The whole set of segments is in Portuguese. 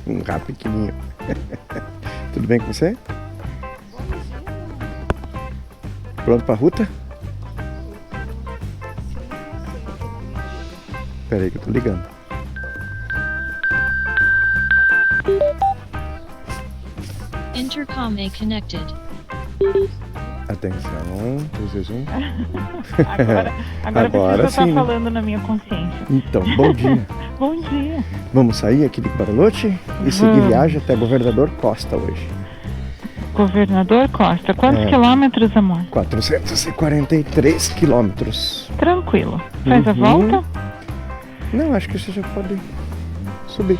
Um rato pequenininho. Tudo bem com você? Pronto pra ruta? Pera aí que eu tô ligando. Intercom A connected. Atenção, 3, 2, 1. Agora você sim. tá falando na minha consciência. Então, bom dia. Bom dia. Vamos sair aqui de Bariloche e seguir viagem até Governador Costa hoje. Governador Costa, quantos quilômetros, amor? 443 quilômetros. Tranquilo. Faz a volta? Não, acho que você já pode subir.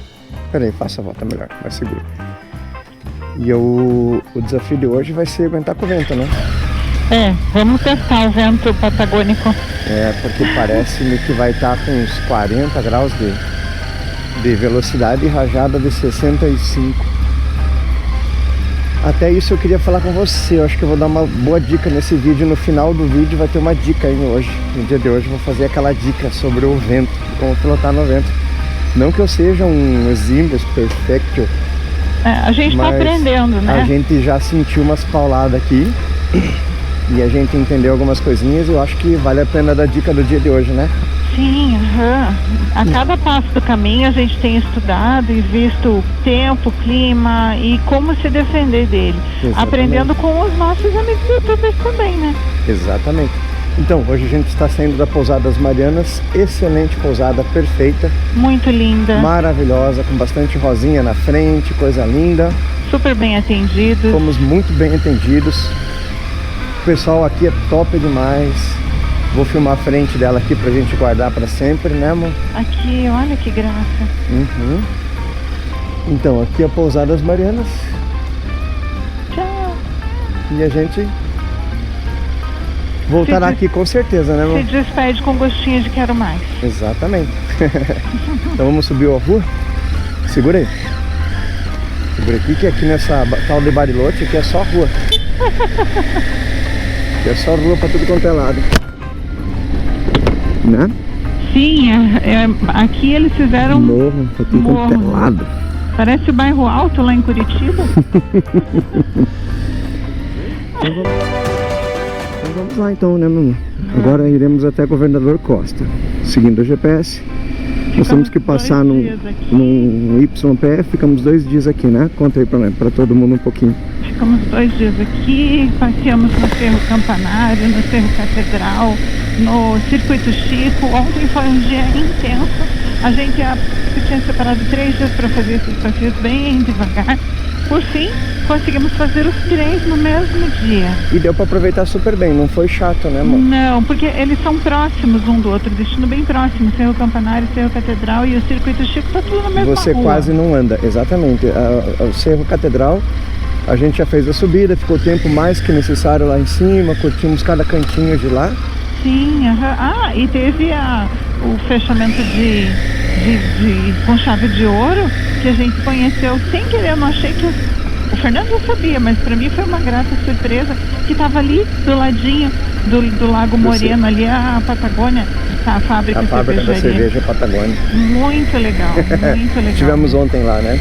Pera aí, faça a volta melhor, vai seguro. E o desafio de hoje vai ser aguentar com o vento, né? Vamos testar o vento patagônico. Porque parece-me que vai estar com uns 40 graus de velocidade e rajada de 65. Até isso eu queria falar com você. Eu acho que eu vou dar uma boa dica nesse vídeo. No final do vídeo vai ter uma dica aí hoje. No dia de hoje eu vou fazer aquela dica sobre o vento, como pilotar no vento. Não que eu seja um exímio, perfeito. A gente tá aprendendo, né? A gente já sentiu umas pauladas aqui e a gente entendeu algumas coisinhas. Eu acho que vale a pena dar dica do dia de hoje, né? Sim, a cada passo do caminho a gente tem estudado e visto o tempo, o clima e como se defender dele. Exatamente. Aprendendo com os nossos amigos youtubers também, né? Exatamente. Então, hoje a gente está saindo da Pousada das Marianas. Excelente pousada, perfeita. Muito linda. Maravilhosa, com bastante rosinha na frente, coisa linda. Super bem atendidos. Fomos muito bem atendidos. O pessoal aqui é top demais. Vou filmar a frente dela aqui pra gente guardar pra sempre, né, amor? Aqui, olha que graça. Então, aqui é a Pousada das Marianas. Tchau. E a gente voltará aqui com certeza, né, amor? Se despede com gostinho de quero mais. Exatamente. Então vamos subir a rua. Segura aí. Segura aqui, que aqui nessa tal de Bariloche aqui é só rua. Aqui é só rua pra tudo quanto é lado. Né? Sim, aqui eles fizeram morro, pra tudo quanto é lado. Parece o bairro Alto lá em Curitiba. Então vamos lá então, né, mamãe? Agora iremos até Governador Costa, seguindo o GPS. Nós temos que passar num YPF, ficamos 2 dias aqui, né? Conta aí pra todo mundo um pouquinho. Ficamos 2 dias aqui, passeamos no Cerro Campanário, no Cerro Catedral, no Circuito Chico. Ontem foi um dia intenso. A gente tinha separado 3 dias para fazer esses passeios bem devagar. Por fim, conseguimos fazer os 3 no mesmo dia. E deu para aproveitar super bem, não foi chato, né, amor? Não, porque eles são próximos um do outro, destino bem próximo. Cerro Campanário, Cerro Catedral e o Circuito Chico, tá tudo na mesma rua. Você quase não anda, exatamente. O Cerro Catedral, a gente já fez a subida, ficou o tempo mais que necessário lá em cima, curtimos cada cantinho de lá. Sim, e teve o fechamento com chave de ouro, que a gente conheceu sem querer. Eu não achei que... O Fernando já sabia, mas pra mim foi uma grata surpresa, que tava ali do ladinho do Lago Moreno, ali a Patagônia, a fábrica da cerveja Patagônia. Muito legal, muito legal. Tivemos ontem lá, né?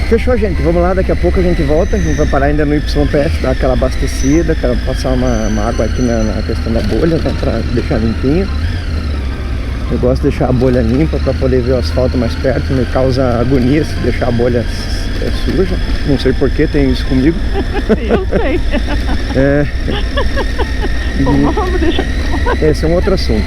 Fechou, gente. Vamos lá, daqui a pouco a gente volta. A gente vai parar ainda no YPF, dar aquela abastecida, quero passar uma água aqui na questão da bolha, né, pra deixar limpinho. Eu gosto de deixar a bolha limpa para poder ver o asfalto mais perto. Me causa agonia se deixar a bolha suja. Não sei porquê, tem isso comigo. Eu sei. Vamos deixar. Esse é um outro assunto.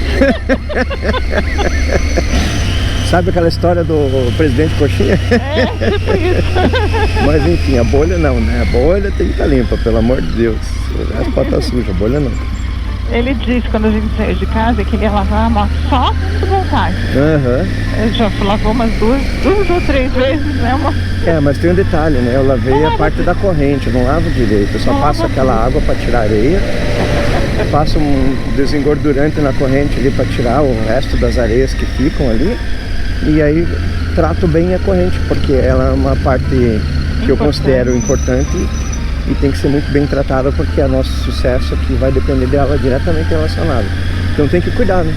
Sabe aquela história do presidente Coxinha? Tipo isso. Mas enfim, a bolha não, né? A bolha tem que estar limpa, pelo amor de Deus. O resto pode estar suja, a bolha não. Ele disse quando a gente saiu de casa que ele ia lavar a moto só quando voltasse. Ele já lavou umas 2 ou 3 vezes, né, amor? Mas tem um detalhe, né? Eu lavei a parte da corrente, eu não lavo direito. Eu só passo aquela água para tirar areia. Passo um desengordurante na corrente ali para tirar o resto das areias que ficam ali. E aí trato bem a corrente, porque ela é uma parte que eu considero importante e tem que ser muito bem tratada, porque o nosso sucesso aqui vai depender dela diretamente relacionado. Então tem que cuidar, né?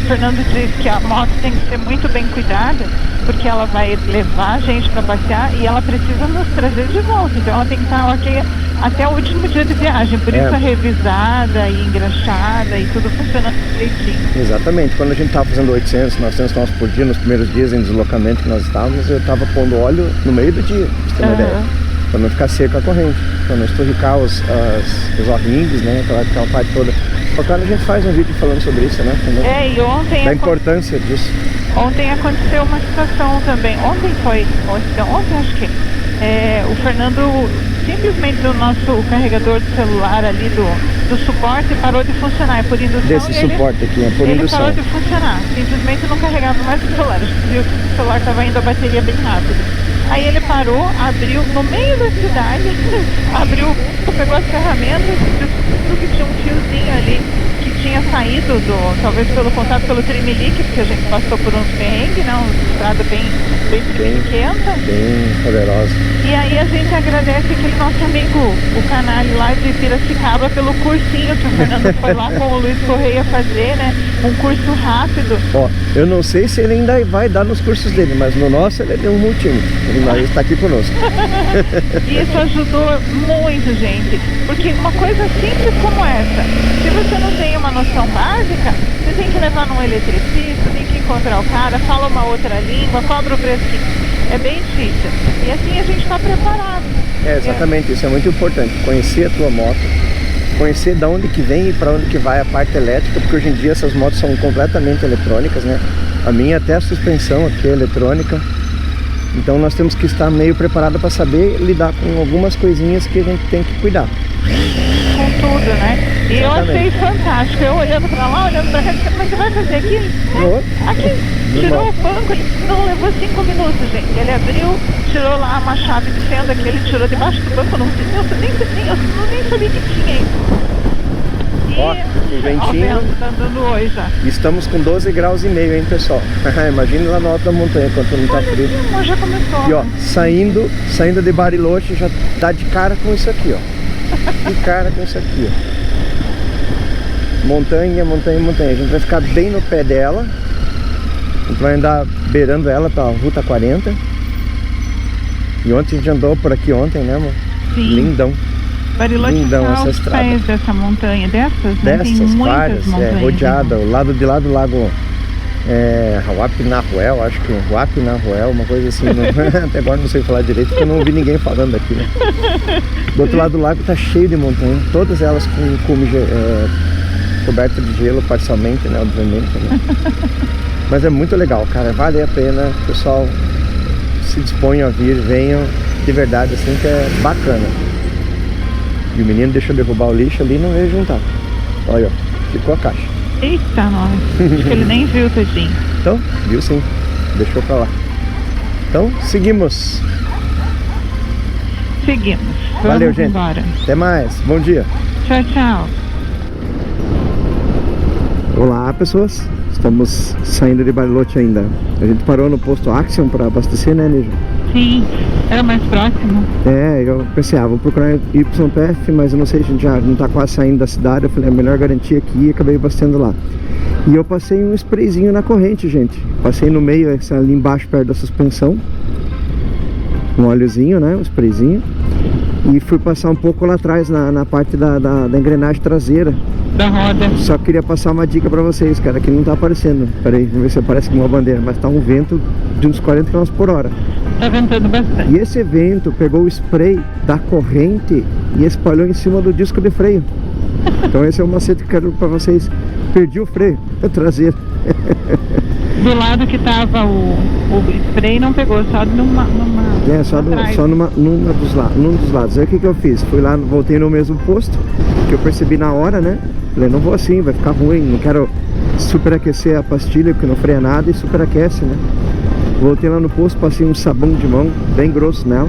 Fernando diz que a moto tem que ser muito bem cuidada, porque ela vai levar a gente para passear e ela precisa nos trazer de volta. Então ela tem que estar ok até o último dia de viagem. Por isso é revisada e engraxada e tudo funcionando direitinho. Exatamente. Quando a gente estava fazendo 800, 900 km por dia, nos primeiros dias em deslocamento que nós estávamos, eu estava pondo óleo no meio do dia, pra você ter uma ideia. Para não ficar seco a corrente, para não esturricar os O-rings, né? Aquela parte toda. Qualquer hora a gente faz um vídeo falando sobre isso, né? E ontem... Da importância disso. Ontem aconteceu uma situação também. Ontem acho que o Fernando, simplesmente o nosso carregador de celular ali do suporte parou de funcionar. Por indução, desse suporte aqui, é por indução. Ele parou de funcionar. Simplesmente não carregava mais o celular. A gente viu que o celular estava indo a bateria bem rápido. Aí ele parou, abriu no meio da cidade, pegou as ferramentas, viu que tinha um fiozinho ali que tinha saído talvez pelo contato pelo trimelique, porque a gente passou por uns perrengues, né? Uma estrada bem trimeliquenta. Bem poderosa. E aí a gente agradece aquele nosso amigo, o Canali lá de Piracicaba, pelo cursinho que o Fernando foi lá com o Luiz Correia fazer, né? Um curso rápido. Ó, eu não sei se ele ainda vai dar nos cursos dele, mas no nosso ele deu um multinho. Ele está aqui conosco. E isso ajudou muito, gente. Porque uma coisa simples como essa, se você não tem uma noção básica, você tem que levar num eletricista, tem que encontrar o cara, fala uma outra língua, cobra o preço que é bem difícil. E assim a gente está preparado. Exatamente, isso é muito importante. Conhecer a tua moto, conhecer de onde que vem e para onde que vai a parte elétrica, porque hoje em dia essas motos são completamente eletrônicas, né? A minha até a suspensão aqui é eletrônica. Então nós temos que estar meio preparado para saber lidar com algumas coisinhas que a gente tem que cuidar. Com tudo, né? E eu achei fantástico. Eu olhando para lá, olhando para cá, mas você vai fazer aqui? Aqui, tirou o banco, não levou 5 minutos, gente. Ele abriu, tirou lá uma chave de fenda que ele tirou debaixo do banco. Eu nem sabia que tinha isso. Ó, o ventinho. Tá dando oi já. Estamos com 12 graus e meio, hein, pessoal? Imagine lá no alto da montanha quanto não tá frio. Já começou. E ó, saindo de Bariloche já dá de cara com isso aqui, ó. De cara com isso aqui, ó. Montanha, montanha, montanha. A gente vai ficar bem no pé dela. A gente vai andar beirando ela pra Ruta 40. E ontem a gente andou por aqui ontem, né, amor? Sim. Lindão. Bariloche Lindão essa estrada. Pés dessa montanha, dessas, né? Tem várias, montanhas, rodeada, o lado de lá do lago Huapinahuel, acho que Huapinahuel, uma coisa assim, até agora não sei falar direito, porque eu não ouvi ninguém falando aqui, né? Do outro lado do lago tá cheio de montanhas, todas elas com cume coberta de gelo parcialmente, né, obviamente, né? Mas é muito legal, cara, vale a pena, pessoal, se disponham a vir, venham, de verdade, assim, que é bacana. E o menino deixou derrubar o lixo ali e não veio juntar. Olha, ó, ficou a caixa. Eita, nós. Acho que ele nem viu, tadinho. Então, viu sim. Deixou pra lá. Então, seguimos. Seguimos. Valeu, gente. Embora. Até mais. Bom dia. Tchau, tchau. Olá, pessoas. Estamos saindo de Bariloche ainda. A gente parou no posto Axion para abastecer, né, Nígia? Sim, era mais próximo. Eu pensei, vou procurar YPF, mas eu não sei, a gente já não tá quase saindo da cidade. Eu falei, é melhor garantir aqui e acabei abastecendo lá. E eu passei um sprayzinho na corrente, gente. Passei no meio, ali embaixo, perto da suspensão. Um óleozinho, né, um sprayzinho. E fui passar um pouco lá atrás, na parte da engrenagem traseira. Da roda. Só queria passar uma dica pra vocês, cara, que não tá aparecendo. Peraí, vamos ver se aparece com uma bandeira. Mas tá um vento de uns 40 km por hora. Tá ventando bastante. E esse vento pegou o spray da corrente e espalhou em cima do disco de freio. Então esse é o macete que eu quero pra vocês. Perdi o freio traseiro. Do lado que tava o spray não pegou, só numa só num dos lados. Aí o que eu fiz? Fui lá, voltei no mesmo posto, que eu percebi na hora, né? Falei, não vou assim, vai ficar ruim, não quero superaquecer a pastilha, porque não freia nada e superaquece, né? Voltei lá no posto, passei um sabão de mão bem grosso nela,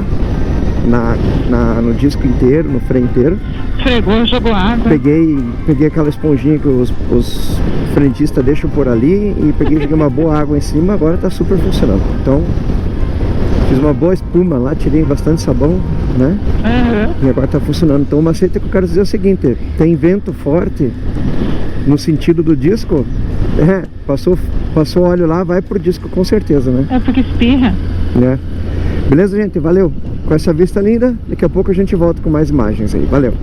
no disco inteiro, no freio inteiro. Fregou, jogou água. Peguei aquela esponjinha que os frentistas deixam por ali e joguei uma boa água em cima, agora tá super funcionando. Então, fiz uma boa espuma lá, tirei bastante sabão, né? Uhum. E agora tá funcionando. Então o macete que eu quero dizer é o seguinte, tem vento forte no sentido do disco, É, passou óleo lá, vai pro disco com certeza, né? É porque espirra. É. Beleza, gente? Valeu. Com essa vista linda, daqui a pouco a gente volta com mais imagens aí. Valeu.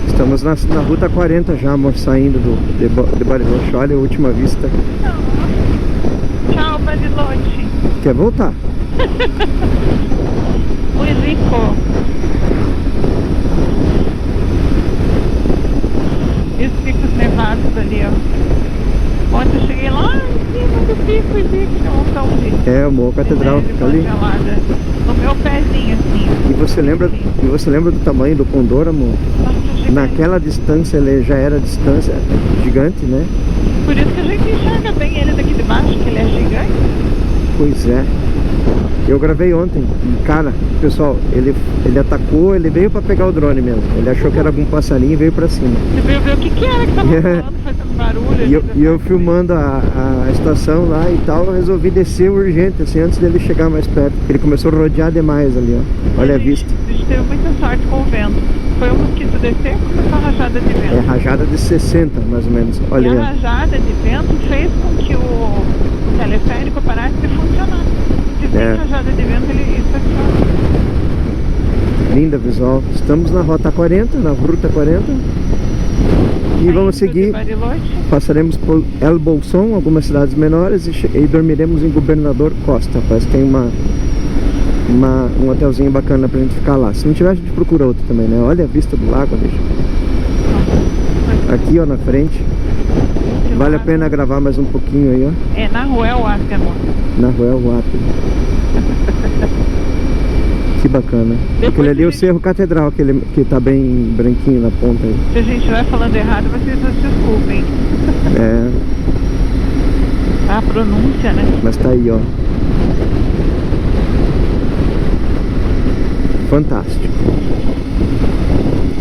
Estamos na Ruta 40 já, amor, saindo de Bariloche. Olha a última vista. Tchau, Bariloche. Quer voltar? Muito rico. E os picos nevados ali, ó. Ontem eu cheguei lá em cima do pico e vi que tinha um montão de... É, o Morro Catedral fica ali. No meu pezinho, assim. E você lembra do tamanho do Condor, amor? Nossa, gigante. Naquela distância ele já era distância gigante, né? Por isso que a gente enxerga bem ele daqui de baixo, que ele é gigante. Pois é. Eu gravei ontem. Cara, pessoal, ele atacou, ele veio pra pegar o drone mesmo. Ele achou que era algum passarinho e veio pra cima. Você veio ver o que era que tava falando, fazendo barulho. E eu filmando a estação lá e tal, eu resolvi descer urgente, assim, antes dele chegar mais perto. Ele começou a rodear demais ali, ó. Olha a vista. A gente teve muita sorte com o vento. Foi um mosquito descer, começou a rajada de vento. É rajada de 60, mais ou menos. Olha e aí. a rajada de vento fez com que o teleférico parasse de funcionar. Se tem rajada de vento, ele estaciona. Linda visual. Estamos na Rota 40, na Ruta 40. E vamos seguir. Passaremos por El Bolsón, algumas cidades menores, e dormiremos em Governador Costa. Parece que tem um hotelzinho bacana pra gente ficar lá. Se não tiver, a gente procura outro também, né? Olha a vista do lago, deixa. Aqui, ó, na frente. Vale a pena gravar mais um pouquinho aí, ó. É, na Rua Huasca, amor. Na Rua Huasca. Que bacana. Aquele ali é o Cerro Catedral, que tá bem branquinho na ponta aí. Se a gente estiver falando errado, vocês nos desculpem. É. A pronúncia, né? Mas tá aí, ó. Fantástico.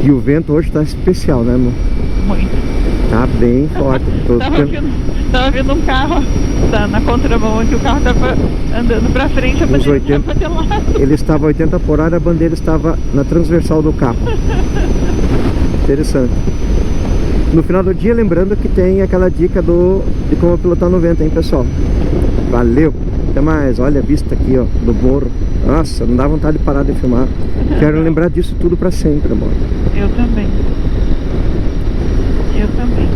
E o vento hoje tá especial, né, amor? Muito. Tá bem forte. Tava vendo um carro na contramão, que o carro tava andando pra frente, a bandeira estava de lado. Ele estava 80 por hora, a bandeira estava na transversal do carro. Interessante. No final do dia, lembrando que tem aquela dica de como pilotar no vento, hein, pessoal? Valeu! Até mais. Olha a vista aqui, ó, do morro. Nossa, não dá vontade de parar de filmar. Quero lembrar disso tudo pra sempre, amor. Eu também.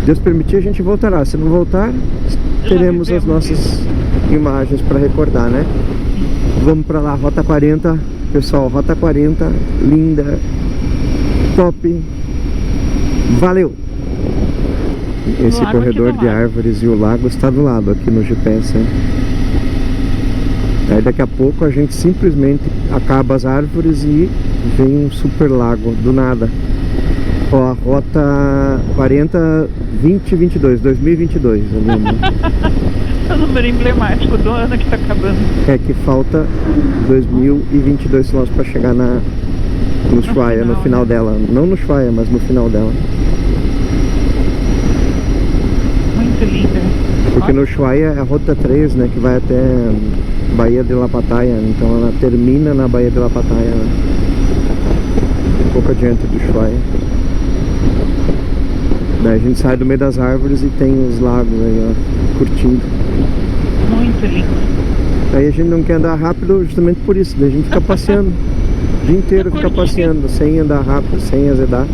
Deus permitir, a gente voltará. Se não voltar, teremos as nossas imagens para recordar, né? Vamos para lá, Rota 40. Pessoal, Rota 40, linda, top. Valeu! Esse corredor de árvores e o lago está do lado aqui no GPS, hein? Aí daqui a pouco a gente simplesmente acaba as árvores e vem um super lago do nada. Ó, a Rota 40 2022, 2022 ali, né? É o número emblemático do ano que tá acabando. É que falta 2022 quilômetros para chegar no Ushuaia, no final dela. Não no Ushuaia, mas no final dela. Muito linda. Porque no Ushuaia é a Rota 3, né, que vai até Baía de La Pataia. Então ela termina na Baía de La Pataia, né? Um pouco adiante do Ushuaia. Daí a gente sai do meio das árvores e tem os lagos aí, ó, curtindo. Muito lindo. Aí a gente não quer andar rápido justamente por isso, daí a gente fica passeando. O dia inteiro fica passeando, sem andar rápido, sem azedar.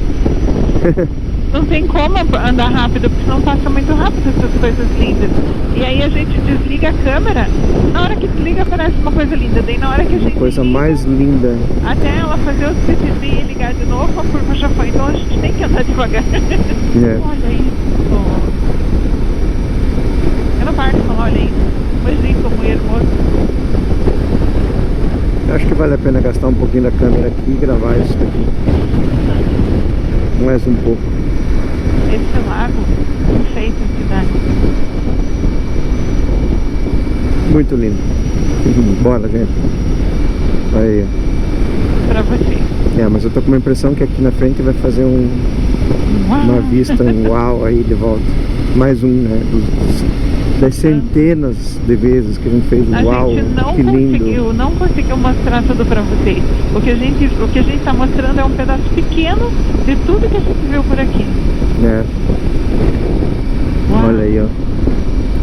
Não tem como andar rápido, porque não passa muito rápido essas coisas lindas. E aí a gente desliga a câmera, na hora que desliga parece uma coisa linda. Daí na hora que a gente coisa liga, mais linda. até ela fazer o CCD e ligar de novo, a curva já foi. Então a gente tem que andar devagar. É. Olha isso. Eu não parto, olha isso. Pois é, como hermoso. Acho que vale a pena gastar um pouquinho da câmera aqui e gravar isso daqui. Mais um pouco. Esse lago, enfeita a cidade. Muito lindo. Bora, gente. Aí. Pra você. É, mas eu tô com uma impressão que aqui na frente vai fazer uma vista, um uau aí de volta. Mais um, né? das centenas de vezes que a gente fez. Uau, que lindo. Não conseguiu mostrar tudo pra vocês. O que a gente tá mostrando é um pedaço pequeno de tudo que a gente viu por aqui. É. Uau. Olha aí, ó.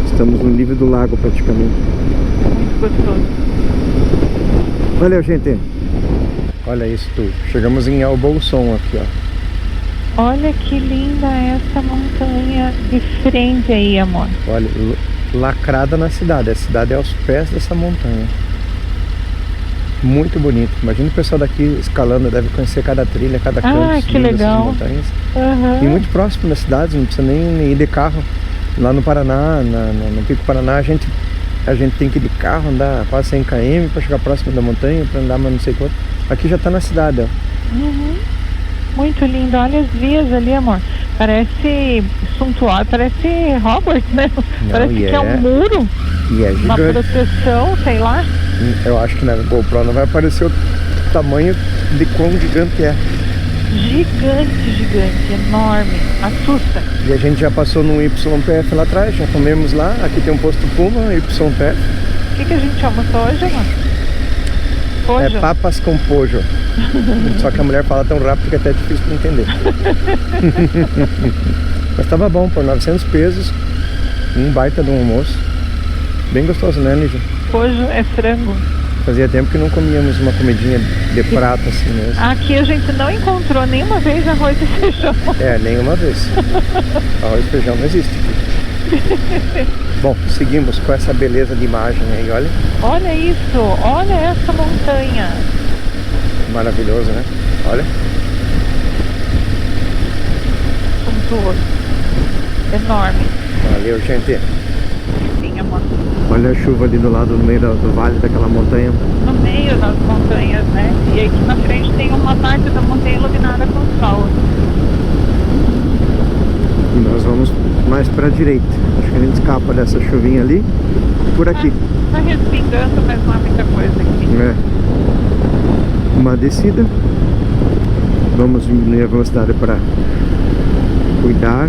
Estamos no nível do lago praticamente. Muito gostoso. Valeu, gente. Olha isso tudo. Chegamos em El Bolsón aqui, ó. Olha que linda essa montanha de frente aí, amor. Olha, lacrada na cidade. A cidade é aos pés dessa montanha. Muito bonito. Imagina o pessoal daqui escalando, deve conhecer cada trilha, cada canto que legal. montanhas. Uhum. E muito próximo das cidades, não precisa nem ir de carro. Lá no Paraná, no Pico Paraná, a gente tem que ir de carro, andar quase 100 km para chegar próximo da montanha, para andar mais não sei quanto. Aqui já está na cidade, ó. Uhum. Muito lindo, olha as vias ali, amor. Parece suntuário, parece Hogwarts, né? Parece que é um muro, e é uma proteção, sei lá. Eu acho que na GoPro não vai aparecer o tamanho de quão gigante é. Gigante, enorme, assusta. E a gente já passou no YPF lá atrás, já comemos lá. Aqui tem um posto Puma, YPF. O que a gente almoçou hoje, amor? Pojo. É papas com pojo. Só que a mulher fala tão rápido que até é difícil de entender. Mas tava bom, por 900 pesos, um baita de um almoço. Bem gostoso, né, Lígia? Pojo é frango. Fazia tempo que não comíamos uma comidinha de prato assim mesmo. Aqui a gente não encontrou nenhuma vez arroz e feijão. É, nenhuma vez. Arroz e feijão não existe aqui. Bom, seguimos com essa beleza de imagem aí, olha. Olha isso, olha essa montanha. Maravilhoso, né? Olha. Suntuoso. Enorme. Valeu, gente. Sim, amor. Olha a chuva ali do lado, no meio do vale daquela montanha. No meio das montanhas, né? E aqui na frente tem uma parte da montanha iluminada com sol. E nós vamos mais para a direita. Acho que a gente escapa dessa chuvinha ali. Por aqui. Tá respingando, mas não há muita coisa aqui. É. Uma descida. Vamos diminuir a velocidade para cuidar.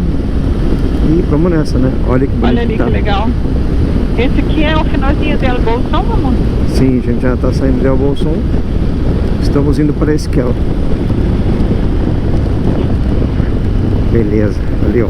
E vamos nessa, né? Olha que bonito. Olha ali que legal. Esse aqui é o finalzinho de El Bolsón, amor? Sim, a gente já está saindo de El Bolsón. Estamos indo para Esquel. Beleza, ali ó.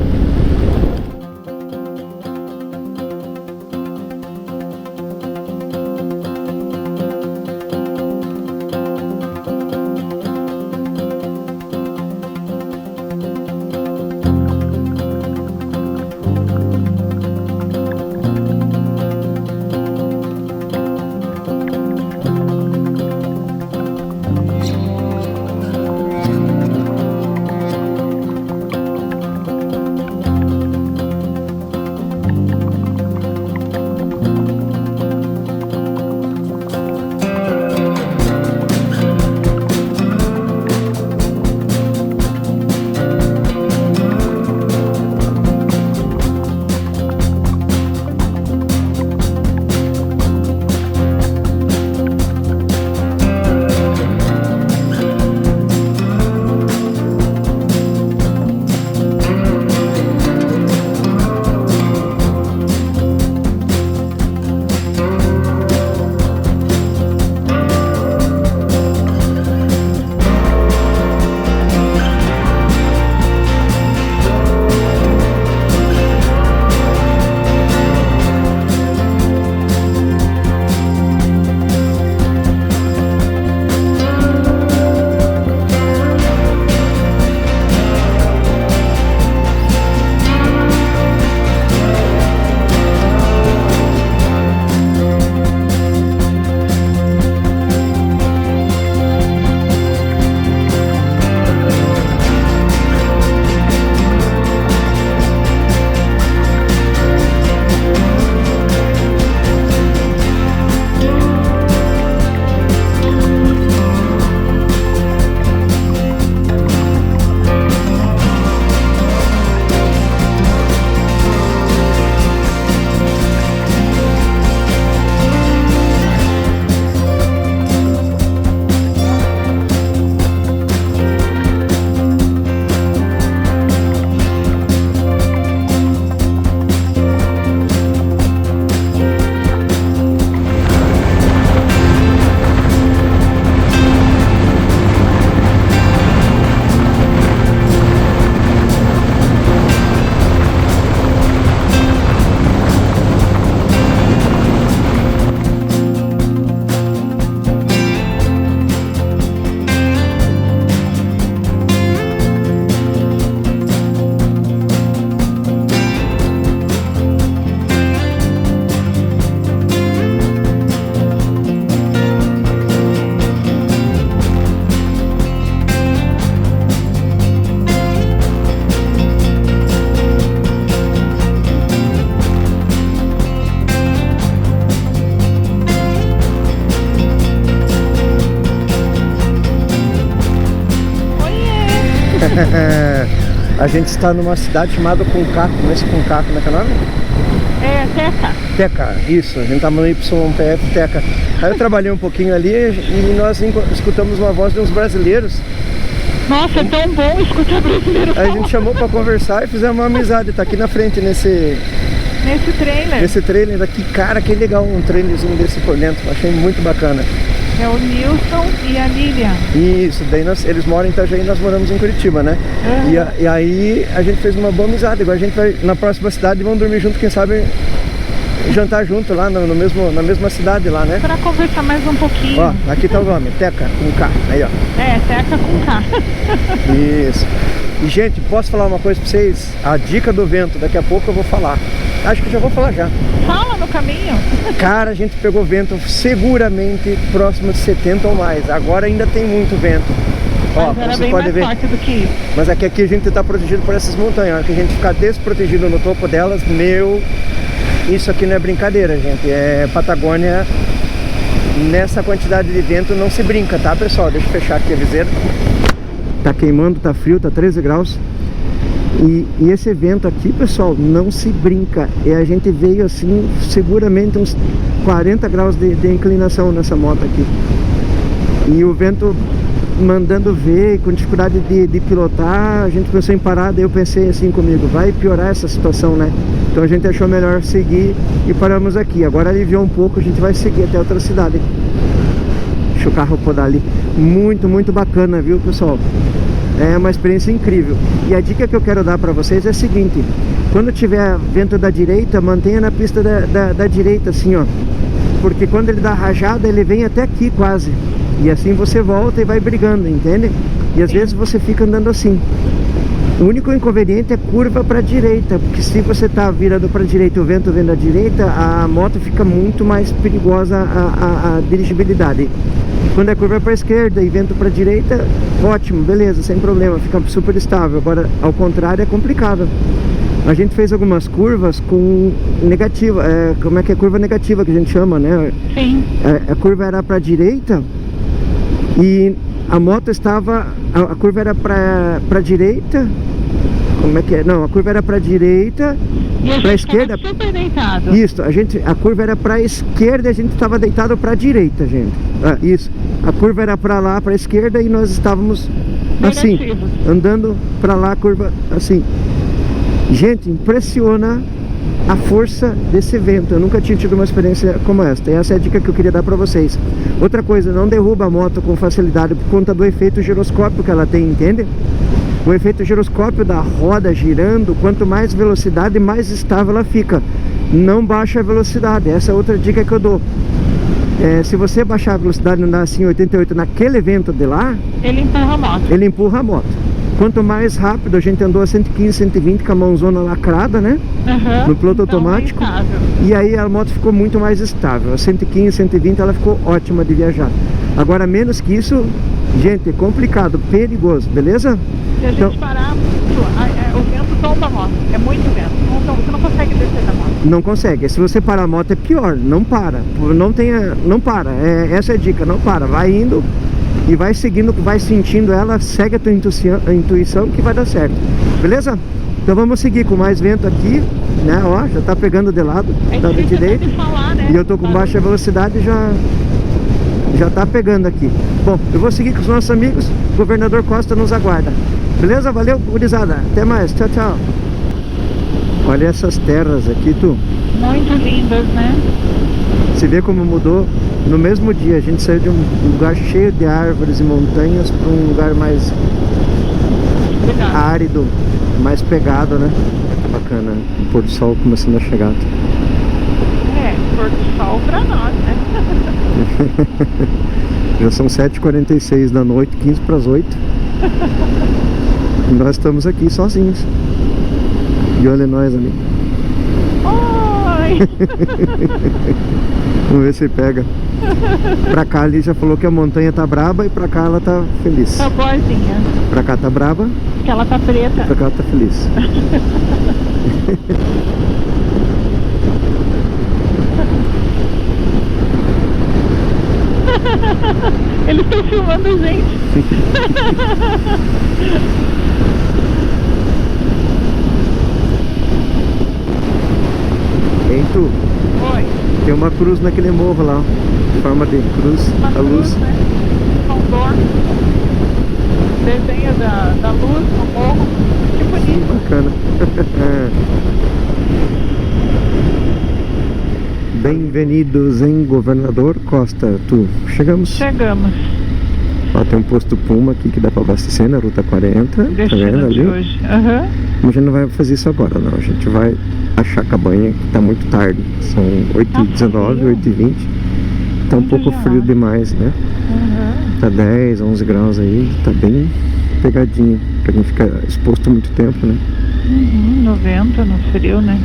A gente está numa cidade chamada Concaco, começa com Concaco, como é que é o nome? É, Teca. Teca, isso, a gente tá no YPF Teca. Aí eu trabalhei um pouquinho ali e nós escutamos uma voz de uns brasileiros. Nossa, é tão bom escutar brasileiro. Aí a gente chamou pra conversar e fizemos uma amizade, tá aqui na frente nesse trailer daqui, cara, que legal, um trailerzinho desse por dentro, achei muito bacana. É o Nilson e a Lilian. Isso, daí eles moram em Itajaí e nós moramos em Curitiba, né? E aí a gente fez uma boa amizade. Agora a gente vai na próxima cidade e vamos dormir junto, quem sabe jantar junto lá na mesma cidade lá, né? Pra conversar mais um pouquinho. Ó, aqui tá o nome, Teca com K, aí ó. É, Teca com K. Isso. E gente, posso falar uma coisa pra vocês? A dica do vento, daqui a pouco eu vou falar. Acho que já vou falar já. Fala no caminho. Cara, a gente pegou vento seguramente próximo de 70 ou mais. Agora ainda tem muito vento. Ó, mas era você bem pode mais ver. forte do que isso. Mas aqui a gente tá protegido por essas montanhas. Que a gente ficar desprotegido no topo delas, isso aqui não é brincadeira, gente. É Patagônia. Nessa quantidade de vento não se brinca, tá, pessoal? Deixa eu fechar aqui a viseira. Tá queimando, tá frio, tá 13 graus. E esse vento aqui, pessoal, não se brinca. E a gente veio assim, seguramente uns 40 graus de inclinação nessa moto aqui. E o vento mandando ver, com dificuldade de pilotar, a gente pensou em parar, daí eu pensei assim comigo, vai piorar essa situação, né? Então a gente achou melhor seguir e paramos aqui. Agora aliviou um pouco, a gente vai seguir até outra cidade. Deixa o carro podar ali. Muito, muito bacana, viu, pessoal? É uma experiência incrível. E a dica que eu quero dar para vocês é a seguinte: quando tiver vento da direita, mantenha na pista da direita, assim, ó. Porque quando ele dá rajada, ele vem até aqui quase. E assim você volta e vai brigando, entende? E às vezes você fica andando assim. O único inconveniente é curva para direita, porque se você tá virando para direita e o vento vem da direita, a moto fica muito mais perigosa a dirigibilidade. Quando é curva para esquerda e vento para direita, ótimo, beleza, sem problema, fica super estável. Agora, ao contrário, é complicado. A gente fez algumas curvas com negativa, como é que é curva negativa que a gente chama, né? Sim. A curva era para direita e a moto estava, a curva era para direita. Como é que é? Não, a curva era para direita, para esquerda. Super deitado. Isso, a curva era para esquerda e a gente estava deitado para direita, gente. Isso. A curva era para lá, para esquerda, e nós estávamos assim, andando para lá, a curva assim. Gente, impressiona a força desse vento. Eu nunca tinha tido uma experiência como esta. E essa é a dica que eu queria dar para vocês. Outra coisa, não derruba a moto com facilidade por conta do efeito giroscópio que ela tem, entende? O efeito giroscópio da roda girando, quanto mais velocidade, mais estável ela fica. Não baixa a velocidade, essa é outra dica que eu dou. Se você baixar a velocidade e andar assim 88 naquele vento de lá, ele empurra a moto. Ele empurra a moto. Quanto mais rápido, a gente andou a 115, 120 com a mãozona lacrada, né? No piloto automático. E aí a moto ficou muito mais estável. A 115, 120 ela ficou ótima de viajar. Agora menos que isso, gente, é complicado, perigoso, beleza? Se a gente parar, o vento tomba a moto. É muito vento. Você não consegue descer da moto. Não consegue. Se você parar a moto é pior. Não para. Não para. Essa é a dica. Não para. Vai indo e vai seguindo, vai sentindo ela. Segue a tua intuição que vai dar certo. Beleza? Então vamos seguir com mais vento aqui, né? Ó, já tá pegando de lado. Tá de direita. Né? E eu tô com baixa velocidade e já tá pegando aqui. Bom, eu vou seguir com os nossos amigos. O governador Costa nos aguarda. Beleza? Valeu, gurizada. Até mais. Tchau, tchau. Olha essas terras aqui, tu. Muito lindas, né? Você vê como mudou. No mesmo dia, a gente saiu de um lugar cheio de árvores e montanhas para um lugar mais árido, mais pegado, né? Bacana. O pôr do sol começando a chegar. Pôr do sol pra nós, né? Já são 7h46 da noite, 15 para as 8. E nós estamos aqui sozinhos. E olha nós ali. Oi! Vamos ver se pega. Pra cá ali já falou que a montanha tá braba e pra cá ela tá feliz. Tá boazinha. Pra cá tá braba. Que ela tá preta. Pra cá ela tá feliz. Eles estão filmando a gente. Hein, tu? Oi. Tem uma cruz naquele morro lá, ó. Forma de cruz, Uma a cruz, luz. né? Condor. Desenho da luz no morro. Que bonito. Bacana. Bem-vindos em Governador Costa, tu. Chegamos. Chegamos. Ó, tem um posto Puma aqui que dá pra abastecer na Ruta 40. Tá vendo Destino de ali? hoje. Aham. Mas a gente não vai fazer isso agora, não. A gente vai achar a cabanha, que tá muito tarde. São 8h19, frio. 8h20. Tá um Muito pouco frio gelado. demais, né? Aham. Tá 10, 11 graus aí. Tá bem pegadinho. Pra gente ficar exposto muito tempo, né? Uhum, no vento, no frio, né?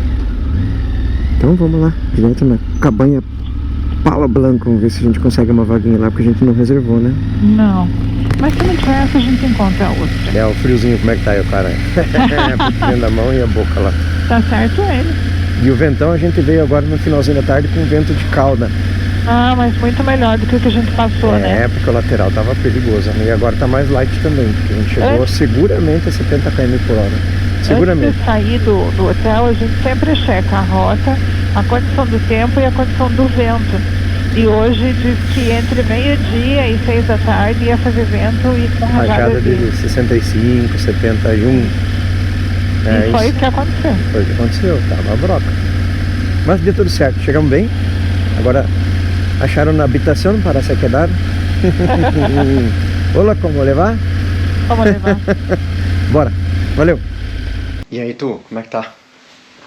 Então vamos lá, direto na cabanha Palo Blanco. Vamos ver se a gente consegue uma vaguinha lá, porque a gente não reservou, né? Não. Mas se não tiver essa, a gente encontra a outra. É, o friozinho, como é que tá aí o cara? Dentro da mão e a boca lá. Tá certo ele. E o ventão, a gente veio agora no finalzinho da tarde com vento de cauda. Ah, mas muito melhor do que o que a gente passou, né? Porque o lateral tava perigoso, né? E agora tá mais light também, porque a gente chegou seguramente a 70 km por hora. Seguramente. Antes de sair do hotel, a gente sempre checa a rota, a condição do tempo e a condição do vento. E hoje diz que entre meio-dia e 6 da tarde ia fazer vento e com Rajada de 65, 71. E foi o que aconteceu. Foi o que aconteceu, tava broca. Mas deu tudo certo, chegamos bem. Agora acharam na habitação para se quedar. Olá, como levar? Vamos levar. Bora, valeu. E aí, tu, como é que tá?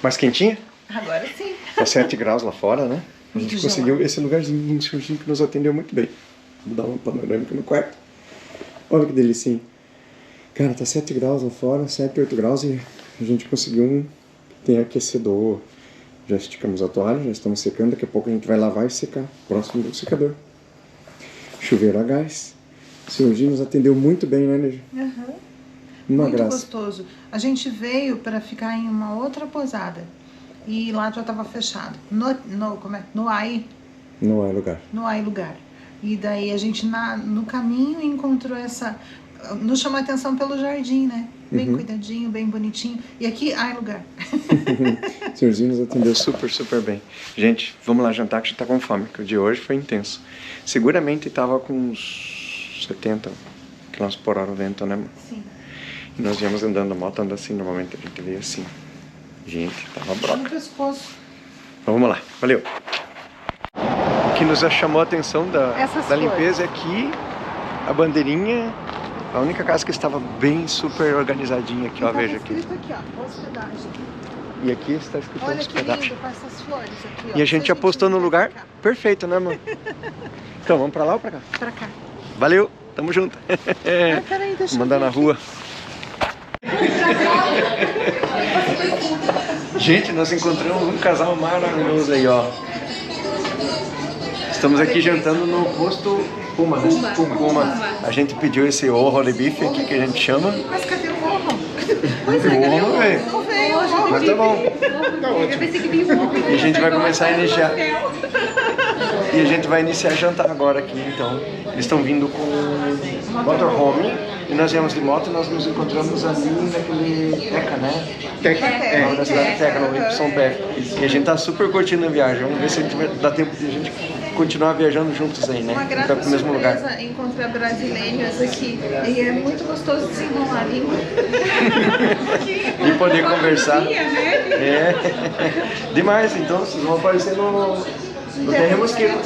Mais quentinha? Agora sim. Tá 7 graus lá fora, né? A gente Muito conseguiu gelado. esse lugarzinho, um surginho que nos atendeu muito bem. Vou dar uma panorâmica no quarto. Olha que delicinha. Cara, tá 7 graus lá fora, 7, 8 graus e a gente conseguiu tem aquecedor. Já esticamos a toalha, já estamos secando. Daqui a pouco a gente vai lavar e secar. Próximo do secador. Chuveiro a gás. O senhorzinho nos atendeu muito bem, né, Neide? Uhum. Uma Muito graça. gostoso. A gente veio para ficar em uma outra posada. E lá já estava fechado. No AI Não é lugar. lugar. E daí a gente no caminho encontrou essa... Nos chamou a atenção pelo jardim, né? Bem cuidadinho, bem bonitinho. E aqui, lugar. O senhorzinho nos atendeu super, super bem. Gente, vamos lá jantar que a gente tá com fome, que o de hoje foi intenso. Seguramente tava com uns 70 km por hora o vento, né, amor? Sim. E nós íamos andando, a moto anda assim, normalmente a gente veio assim. Gente, tava No broca. pescoço. Então vamos lá, valeu. O que nos chamou a atenção Essas da flores. limpeza é aqui, a bandeirinha, a única casa que estava bem super organizadinha aqui, ó, Tá veja aqui. escrito aqui, ó, hospedagem. E aqui está escrito Olha que hospedagem. lindo com essas flores aqui, ó. E a gente Se apostou no vier lugar pra cá. perfeito, né, mano? Então, vamos pra lá ou pra cá? Pra cá. Valeu, tamo junto. Peraí, deixa eu Mandar ver na aqui. rua. Gente, nós encontramos um casal maravilhoso aí, ó. Estamos aqui jantando no posto Puma, né? Puma. A gente pediu esse roll beef aqui que a gente chama. Mas cadê o morro? O morro não veio. Não veio o morro. Mas tá bom. Eu pensei que vinha um pouco. E a gente vai começar a iniciar. E a gente vai iniciar a jantar agora aqui, então. Eles estão vindo com motorhome. E nós viemos de moto e nós nos encontramos ali naquele Teca, né? Teca. É, na cidade de Teca, no YPF. E a gente tá super curtindo a viagem. Vamos ver se a gente vai dar tempo de a gente continuar viajando juntos aí, né? Uma Vai grata pro mesmo lugar. surpresa encontrar brasileiros aqui. E é muito gostoso desenrolar a língua. E poder conversar. É. Demais, então vocês vão aparecer no Terra Mosquito.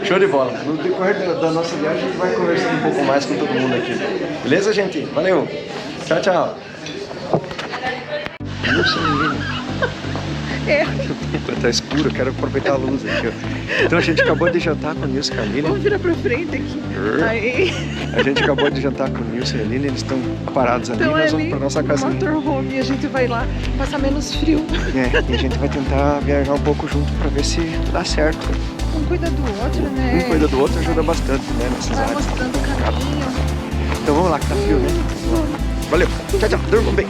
Show de bola. No decorrer da nossa viagem a gente vai conversando um pouco mais com todo mundo aqui. Beleza, gente? Valeu. Tchau, tchau. Tá escuro, eu quero aproveitar a luz aqui, ó. Então a gente acabou de jantar com o Nilson e a Aline. Vamos virar pra frente aqui. Aí, A gente acabou de jantar com o Nilson e a Aline, eles estão parados ali, então nós ali, vamos pra nossa casinha. motorhome, e a gente vai lá passar menos frio. É, e a gente vai tentar viajar um pouco junto pra ver se dá certo. Um cuida do outro, né? Um cuida do outro ajuda bastante, né, nessas Vai áreas. mostrando o caminho. Então vamos lá, que tá frio, né? Valeu, tchau, tchau, durmam bem.